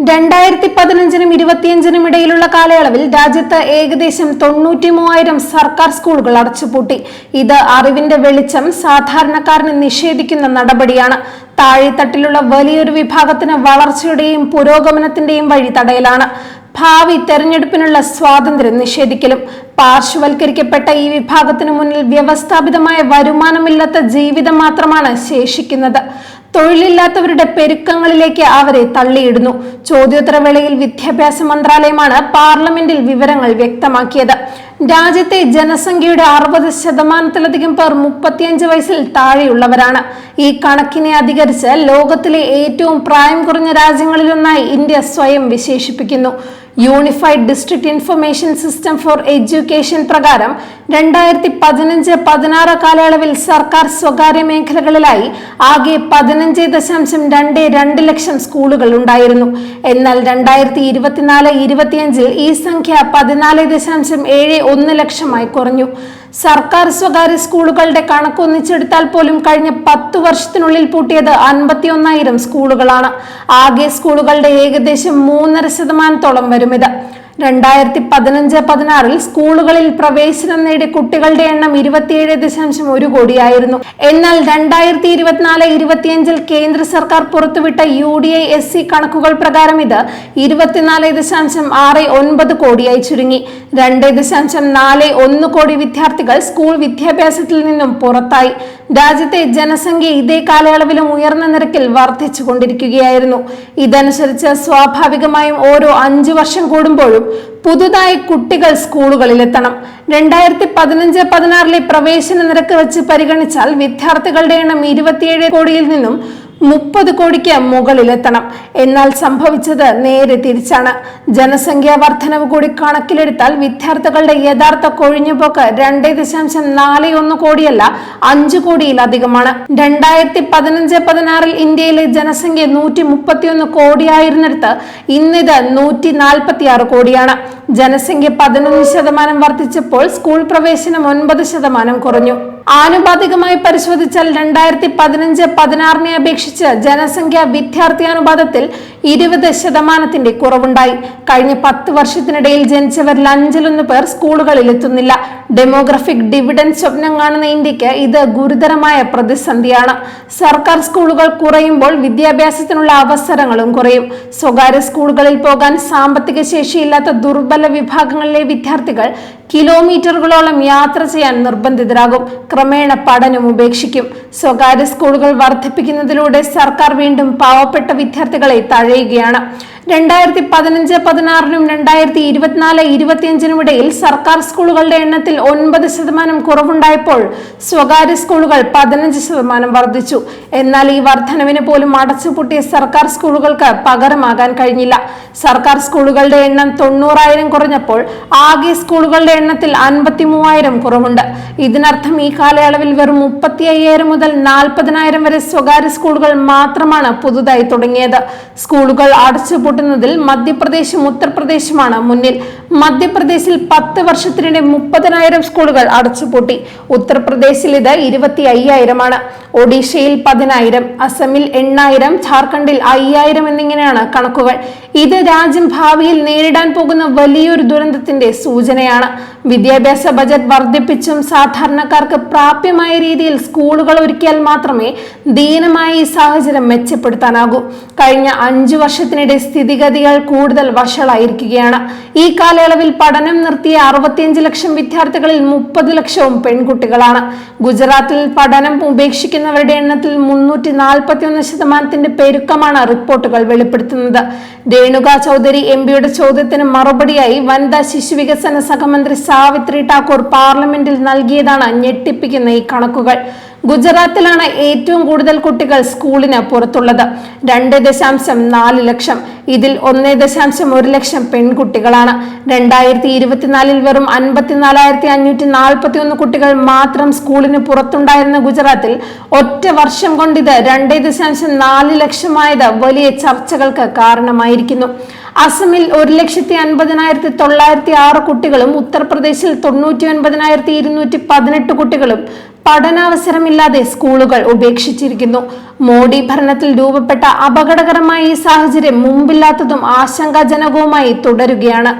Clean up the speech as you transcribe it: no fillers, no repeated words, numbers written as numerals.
2015-നും 2025-നും ഇടയിലുള്ള കാലയളവിൽ രാജ്യത്ത് ഏകദേശം 93,000 സർക്കാർ സ്കൂളുകൾ അടച്ചുപൂട്ടി. ഇത് അറിവിന്റെ വെളിച്ചം സാധാരണക്കാരന് നിഷേധിക്കുന്ന നടപടിയാണ്. താഴെത്തട്ടിലുള്ള വലിയൊരു വിഭാഗത്തിന് വളർച്ചയുടെയും പുരോഗമനത്തിന്റെയും വഴി തടയലാണ്. ഭാവി തെരഞ്ഞെടുപ്പിനുള്ള സ്വാതന്ത്ര്യം നിഷേധിക്കലും. പാർശ്വവൽക്കരിക്കപ്പെട്ട ഈ വിഭാഗത്തിനു മുന്നിൽ വ്യവസ്ഥാപിതമായ വരുമാനമില്ലാത്ത ജീവിതം മാത്രമാണ് ശേഷിക്കുന്നത്. തൊഴിലില്ലാത്തവരുടെ പെരുക്കങ്ങളിലേക്ക് അവരെ തള്ളിയിടുന്നു. ചോദ്യോത്തരവേളയിൽ വിദ്യാഭ്യാസ മന്ത്രാലയമാണ് പാർലമെന്റിൽ വിവരങ്ങൾ വ്യക്തമാക്കിയത്. രാജ്യത്തെ ജനസംഖ്യയുടെ 60% പേർ 35 വയസ്സിൽ താഴെയുള്ളവരാണ്. ഈ കണക്കിനെ അധികരിച്ച് ലോകത്തിലെ ഏറ്റവും പ്രായം കുറഞ്ഞ രാജ്യങ്ങളിലൊന്നായി ഇന്ത്യ സ്വയം വിശേഷിപ്പിക്കുന്നു. Unified district information system for education പ്രകാരം 2015-16 കാലയളവിൽ സർക്കാർ സ്വകാര്യ മേഖലകളിലായി ആകെ 15.22 ലക്ഷം സ്കൂളുകൾ ഉണ്ടായിരുന്നു. എന്നാൽ 2024-25 ഈ സംഖ്യ 14.71 ലക്ഷമായി കുറഞ്ഞു. സർക്കാർ സ്വകാര്യ സ്കൂളുകളുടെ കണക്കൊന്നിച്ചെടുത്താൽ പോലും കഴിഞ്ഞ 10 വർഷത്തിനുള്ളിൽ പൂട്ടിയത് 51,000 സ്കൂളുകളാണ്. ആകെ സ്കൂളുകളുടെ ഏകദേശം 3.5% വരുമിത്. 2015-16 സ്കൂളുകളിൽ പ്രവേശനം നേടിയ കുട്ടികളുടെ എണ്ണം 27.1 കോടിയായിരുന്നു. എന്നാൽ 2024-25 കേന്ദ്ര സർക്കാർ പുറത്തുവിട്ട UDISC കണക്കുകൾ പ്രകാരം ഇത് 24.69 കോടിയായി ചുരുങ്ങി. 2.41 കോടി വിദ്യാർത്ഥികൾ സ്കൂൾ വിദ്യാഭ്യാസത്തിൽ നിന്നും പുറത്തായി. രാജ്യത്തെ ജനസംഖ്യ ഇതേ കാലയളവിലും ഉയർന്ന നിരക്കിൽ വർദ്ധിച്ചുകൊണ്ടിരിക്കുകയായിരുന്നു. ഇതനുസരിച്ച് സ്വാഭാവികമായും ഓരോ 5 വർഷം കൂടുമ്പോഴും പുതുതായി കുട്ടികൾ സ്കൂളുകളിലെത്തണം. 2015-16 പ്രവേശന നിരക്ക് വെച്ച് പരിഗണിച്ചാൽ വിദ്യാർത്ഥികളുടെ എണ്ണം 27 കോടിയിൽ നിന്നും 30 കോടിക്ക് മുകളിലെത്തണം. എന്നാൽ സംഭവിച്ചത് നേരെ തിരിച്ചാണ്. ജനസംഖ്യാ വർധനവ് കൂടി കണക്കിലെടുത്താൽ വിദ്യാർത്ഥികളുടെ യഥാർത്ഥ കൊഴിഞ്ഞുപോക്ക് 2.41 കോടിയല്ല 5 കോടിയിലധികമാണ്. 2015-16 ഇന്ത്യയിലെ ജനസംഖ്യ 131 കോടിയായിരുന്നിടത്ത് ഇന്നിത് 146 കോടിയാണ്. ജനസംഖ്യ 11% വർദ്ധിച്ചപ്പോൾ സ്കൂൾ പ്രവേശനം 9% കുറഞ്ഞു. ആനുപാതികമായി പരിശോധിച്ചാൽ 2015-16 അപേക്ഷിച്ച് ജനസംഖ്യ വിദ്യാർത്ഥിയാനുപാതത്തിൽ 20% കുറവുണ്ടായി. കഴിഞ്ഞ 10 വർഷത്തിനിടയിൽ ജനിച്ചവരിൽ 5-1 പേർ സ്കൂളുകളിൽ എത്തുന്നില്ല. ഡെമോഗ്രഫിക് ഡിവിഡൻഡ് സ്വപ്നം കാണുന്ന ഇന്ത്യക്ക് ഇത് ഗുരുതരമായ പ്രതിസന്ധിയാണ്. സർക്കാർ സ്കൂളുകൾ കുറയുമ്പോൾ വിദ്യാഭ്യാസത്തിനുള്ള അവസരങ്ങളും കുറയും. സ്വകാര്യ സ്കൂളുകളിൽ പോകാൻ സാമ്പത്തിക ശേഷിയില്ലാത്ത ദുർബല വിഭാഗങ്ങളിലെ വിദ്യാർത്ഥികൾ കിലോമീറ്ററുകളോളം യാത്ര ചെയ്യാൻ നിർബന്ധിതരാകും. ക്രമേണ പഠനം ഉപേക്ഷിക്കും. സ്വകാര്യ സ്കൂളുകൾ വർദ്ധിപ്പിക്കുന്നതിലൂടെ സർക്കാർ വീണ്ടും പാവപ്പെട്ട വിദ്യാർത്ഥികളെ തഴയുകയാണ്. 2015-16 2024-25 ഇടയിൽ സർക്കാർ സ്കൂളുകളുടെ എണ്ണത്തിൽ 9% കുറവുണ്ടായപ്പോൾ സ്വകാര്യ സ്കൂളുകൾ 15% വർദ്ധിച്ചു. എന്നാൽ ഈ വർധനവിന് പോലും അടച്ചുപൂട്ടിയ സർക്കാർ സ്കൂളുകൾക്ക് പകരമാകാൻ കഴിഞ്ഞില്ല. സർക്കാർ സ്കൂളുകളുടെ എണ്ണം 90,000 കുറഞ്ഞപ്പോൾ ആകെ സ്കൂളുകളുടെ എണ്ണത്തിൽ 53,000 കുറവുണ്ട്. ഇതിനർത്ഥം ഈ കാലയളവിൽ വെറും 35,000 മുതൽ 40,000 വരെ സ്വകാര്യ സ്കൂളുകൾ മാത്രമാണ് പുതുതായി തുടങ്ങിയത്. സ്കൂളുകൾ അടച്ചുപൂട്ടുന്നതിൽ മധ്യപ്രദേശും ഉത്തർപ്രദേശുമാണ് മുന്നിൽ. മധ്യപ്രദേശിൽ 10 വർഷത്തിനിടെ 30,000 സ്കൂളുകൾ അടച്ചുപൂട്ടി. ഉത്തർപ്രദേശിൽ ഇത് 25,000 ഒഡീഷയിൽ 10,000, അസമിൽ 8,000, ഝാർഖണ്ഡിൽ 5,000 എന്നിങ്ങനെയാണ് കണക്കുകൾ. ഇത് രാജ്യം ഭാവിയിൽ നേരിടാൻ പോകുന്ന വലിയൊരു ദുരന്തത്തിന്റെ സൂചനയാണ്. വിദ്യാഭ്യാസ ബജറ്റ് വർദ്ധിപ്പിച്ചും സാധാരണക്കാർക്ക് പ്രാപ്യമായ രീതിയിൽ സ്കൂളുകൾ ഒരുക്കിയാൽ മാത്രമേ ദീനമായ ഈ സാഹചര്യം മെച്ചപ്പെടുത്താനാകൂ. കഴിഞ്ഞ 5 വർഷത്തിനിടെ സ്ഥിതിഗതികൾ കൂടുതൽ വഷളായിരിക്കുകയാണ്. ഈ കാലയളവിൽ പഠനം നിർത്തിയ 65 ലക്ഷം വിദ്യാർത്ഥികളിൽ 30 ലക്ഷവും പെൺകുട്ടികളാണ്. ഗുജറാത്തിൽ പഠനം ഉപേക്ഷിക്കുന്നവരുടെ എണ്ണത്തിൽ 341% പെരുക്കമാണ് റിപ്പോർട്ടുകൾ വെളിപ്പെടുത്തുന്നത്. രേണുക ചൗധരി MPയുടെ ചോദ്യത്തിന് മറുപടിയായി വനിതാ ശിശു വികസന സഹമന്ത്രി സാവിത്രി ഠാക്കൂർ പാർലമെന്റിൽ നൽകിയതാണ് ഞെട്ടിപ്പിക്കുന്ന ഈ കണക്കുകൾ. ഗുജറാത്തിലാണ് ഏറ്റവും കൂടുതൽ കുട്ടികൾ സ്കൂളിന് പുറത്തുള്ളത്, 2.4 ലക്ഷം. ഇതിൽ 1.1 ലക്ഷം പെൺകുട്ടികളാണ്. 2024 വെറും 54,541 കുട്ടികൾ മാത്രം സ്കൂളിന് പുറത്തുണ്ടായിരുന്ന ഗുജറാത്തിൽ ഒറ്റ വർഷം കൊണ്ടിത് 2.4 ലക്ഷമായത് വലിയ ചർച്ചകൾക്ക് കാരണമായിരിക്കുന്നു. അസമിൽ 1,50,906 കുട്ടികളും ഉത്തർപ്രദേശിൽ 99,218 കുട്ടികളും പഠനാവസരമില്ലാതെ സ്കൂളുകൾ ഉപേക്ഷിച്ചിരിക്കുന്നു. മോഡി ഭരണത്തിൽ രൂപപ്പെട്ട അപകടകരമായ ഈ സാഹചര്യം മുമ്പില്ലാത്തതും ആശങ്കാജനകവുമായി തുടരുകയാണ്.